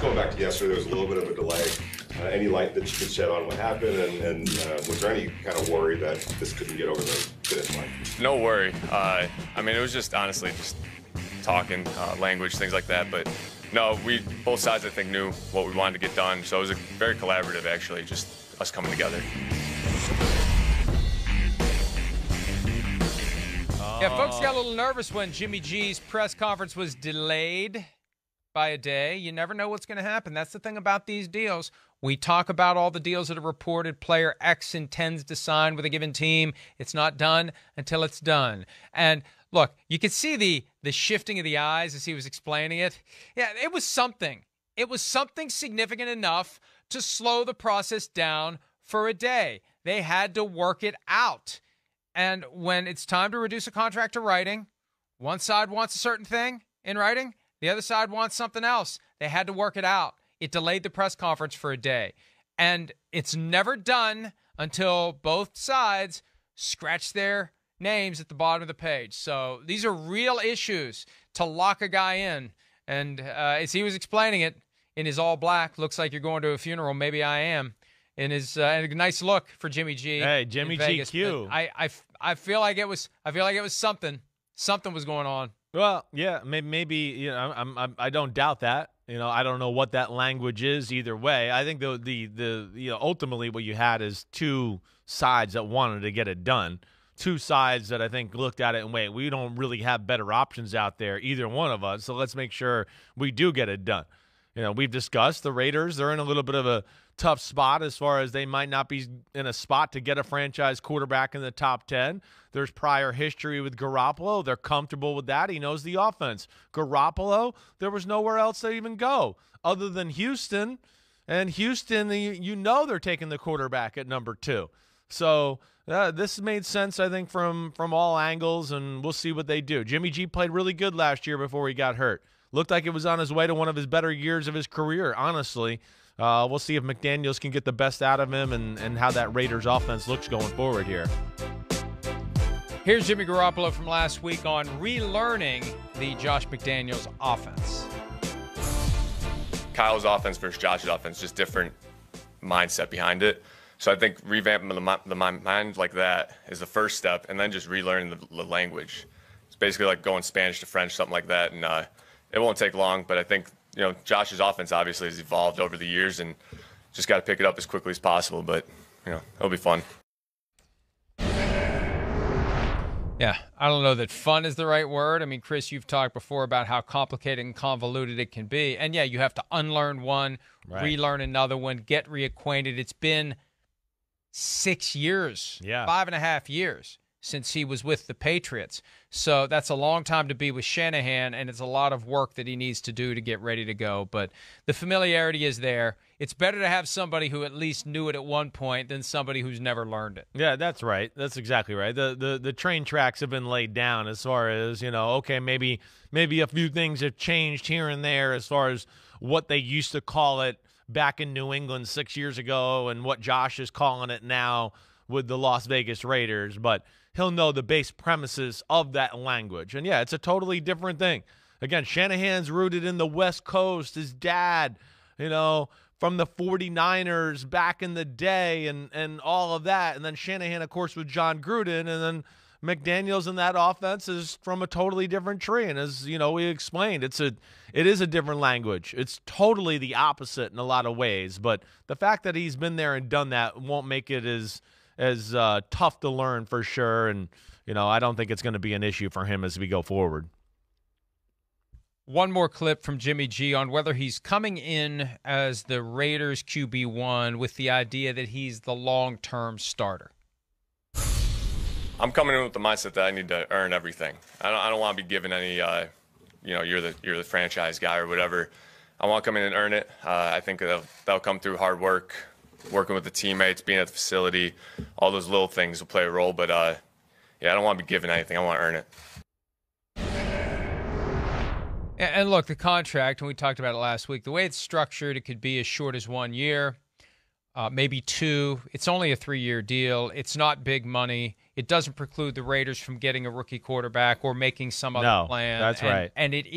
going back to yesterday, there was a little bit of a delay. Any light that you could shed on what happened, and was there any kind of worry that this couldn't get over the finish line? No worry. I mean, it was just honestly just talking, language, things like that. But no, both sides I think knew what we wanted to get done. So it was very collaborative, actually, just us coming together. Yeah, folks got a little nervous when Jimmy G's press conference was delayed by a day. You never know what's going to happen. That's the thing about these deals. We talk about all the deals that are reported. Player X intends to sign with a given team. It's not done until it's done. And look, you could see the shifting of the eyes as he was explaining it. Yeah, it was something. It was something significant enough to slow the process down for a day. They had to work it out. And when it's time to reduce a contract to writing, one side wants a certain thing in writing, the other side wants something else. They had to work it out. It delayed the press conference for a day. And it's never done until both sides scratch their names at the bottom of the page. So these are real issues to lock a guy in. And as he was explaining it in his all black, looks like you're going to a funeral, maybe I am. In his a nice look for Jimmy G. Hey, Jimmy GQ. I feel like it was something. Something was going on. Well, yeah, maybe you know I don't doubt that. You know, I don't know what that language is either way. I think the you know, ultimately what you had is two sides that wanted to get it done. Two sides that I think looked at it and wait, we don't really have better options out there, either one of us. So let's make sure we do get it done. You know, we've discussed the Raiders. They're in a little bit of a tough spot as far as they might not be in a spot to get a franchise quarterback in the top 10. There's prior history with Garoppolo. They're comfortable with that. He knows the offense. Garoppolo, there was nowhere else to even go other than Houston. And Houston, you know they're taking the quarterback at number 2. So this made sense, I think, from all angles, and we'll see what they do. Jimmy G played really good last year before he got hurt. Looked like it was on his way to one of his better years of his career, honestly. We'll see if McDaniels can get the best out of him and how that Raiders offense looks going forward here. Here's Jimmy Garoppolo from last week on relearning the Josh McDaniels offense. Kyle's offense versus Josh's offense, just different mindset behind it. So I think revamping the mind like that is the first step, and then just relearning the language. It's basically like going Spanish to French, something like that, and it won't take long, but I think, you know, Josh's offense obviously has evolved over the years and just got to pick it up as quickly as possible. But, you know, it'll be fun. Yeah, I don't know that fun is the right word. I mean, Chris, you've talked before about how complicated and convoluted it can be. And, yeah, you have to unlearn one, relearn another one, get reacquainted. It's been 6 years, 5.5 years since he was with the Patriots. So that's a long time to be with Shanahan, and it's a lot of work that he needs to do to get ready to go. But the familiarity is there. It's better to have somebody who at least knew it at one point than somebody who's never learned it. Yeah, that's right. That's exactly right. The train tracks have been laid down as far as, you know, okay, maybe a few things have changed here and there as far as what they used to call it back in New England 6 years ago and what Josh is calling it now with the Las Vegas Raiders. But he'll know the base premises of that language. And, yeah, it's a totally different thing. Again, Shanahan's rooted in the West Coast. His dad, you know, from the 49ers back in the day and all of that. And then Shanahan, of course, with John Gruden. And then McDaniels in that offense is from a totally different tree. And as, you know, we explained, it is a different language. It's totally the opposite in a lot of ways. But the fact that he's been there and done that won't make it as tough to learn for sure. And, you know, I don't think it's going to be an issue for him as we go forward. One more clip from Jimmy G on whether he's coming in as the Raiders QB1 with the idea that he's the long-term starter. I'm coming in with the mindset that I need to earn everything. I don't want to be given any, you know, you're the franchise guy or whatever. I want to come in and earn it. I think that'll come through hard work, working with the teammates, being at the facility. All those little things will play a role. But, yeah, I don't want to be given anything. I want to earn it. And look, the contract, and we talked about it last week, the way it's structured, it could be as short as 1 year, maybe 2. It's only a 3-year deal. It's not big money. It doesn't preclude the Raiders from getting a rookie quarterback or making some other plan. That's right. And it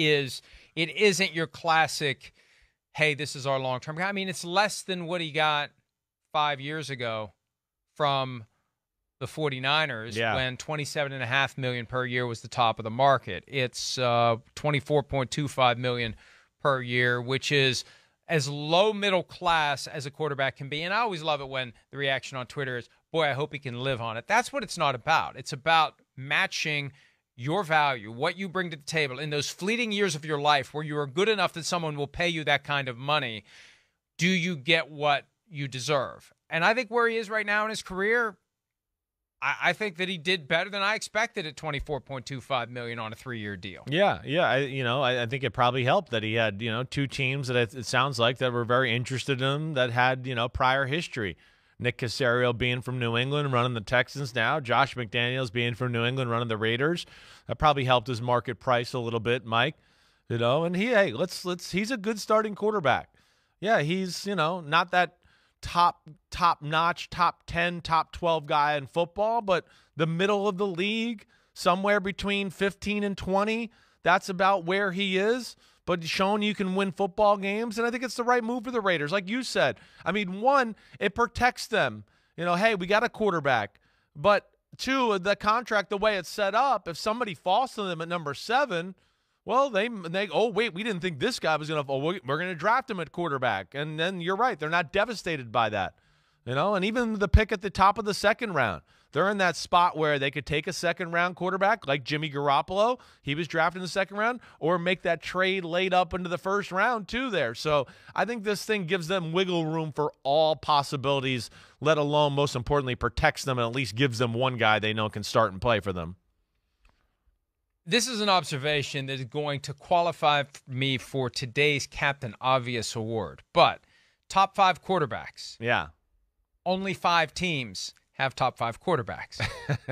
isn't your classic hey, this is our long-term guy. I mean, it's less than what he got 5 years ago from the 49ers when $27.5 million per year was the top of the market. It's $24.25 million per year, which is as low middle class as a quarterback can be. And I always love it when the reaction on Twitter is, boy, I hope he can live on it. That's what it's not about. It's about matching your value, what you bring to the table in those fleeting years of your life where you are good enough that someone will pay you that kind of money. Do you get what you deserve? And I think where he is right now in his career, I think that he did better than I expected at $24.25 million on a 3-year deal. Yeah. I think it probably helped that he had, two teams that it sounds like that were very interested in him that had, prior history. Nick Caserio being from New England, running the Texans now. Josh McDaniels being from New England, running the Raiders. That probably helped his market price a little bit, Mike. And he's a good starting quarterback. Yeah, he's, not that top-notch, top 10, top 12 guy in football, but the middle of the league, somewhere between 15 and 20, that's about where he is. But showing you can win football games, and I think it's the right move for the Raiders. Like you said, I mean, one, it protects them. Hey, we got a quarterback. But two, the contract, the way it's set up, if somebody falls to them at number 7, well, they oh, wait, we didn't think this guy was going to – we're going to draft him at quarterback. And then you're right. They're not devastated by that. And even the pick at the top of the second round, they're in that spot where they could take a second-round quarterback like Jimmy Garoppolo. He was drafted in the second round, or make that trade late up into the first round too there. So I think this thing gives them wiggle room for all possibilities, let alone, most importantly, protects them and at least gives them one guy they know can start and play for them. This is an observation that is going to qualify me for today's Captain Obvious Award. But top 5 quarterbacks. Yeah. Only 5 teams have top 5 quarterbacks.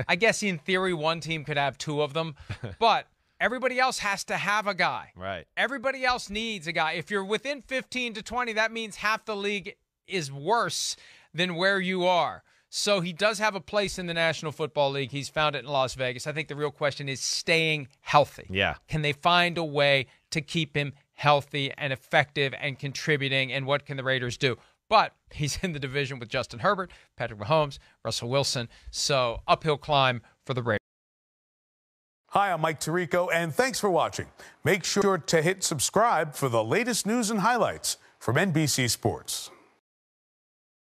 I guess in theory, one team could have 2 of them, but everybody else has to have a guy. Right. Everybody else needs a guy. If you're within 15 to 20, that means half the league is worse than where you are. So he does have a place in the National Football League. He's found it in Las Vegas. I think the real question is staying healthy. Yeah. Can they find a way to keep him healthy and effective and contributing, and what can the Raiders do? But he's in the division with Justin Herbert, Patrick Mahomes, Russell Wilson. So uphill climb for the Raiders. Hi, I'm Mike Tirico, and thanks for watching. Make sure to hit subscribe for the latest news and highlights from NBC Sports.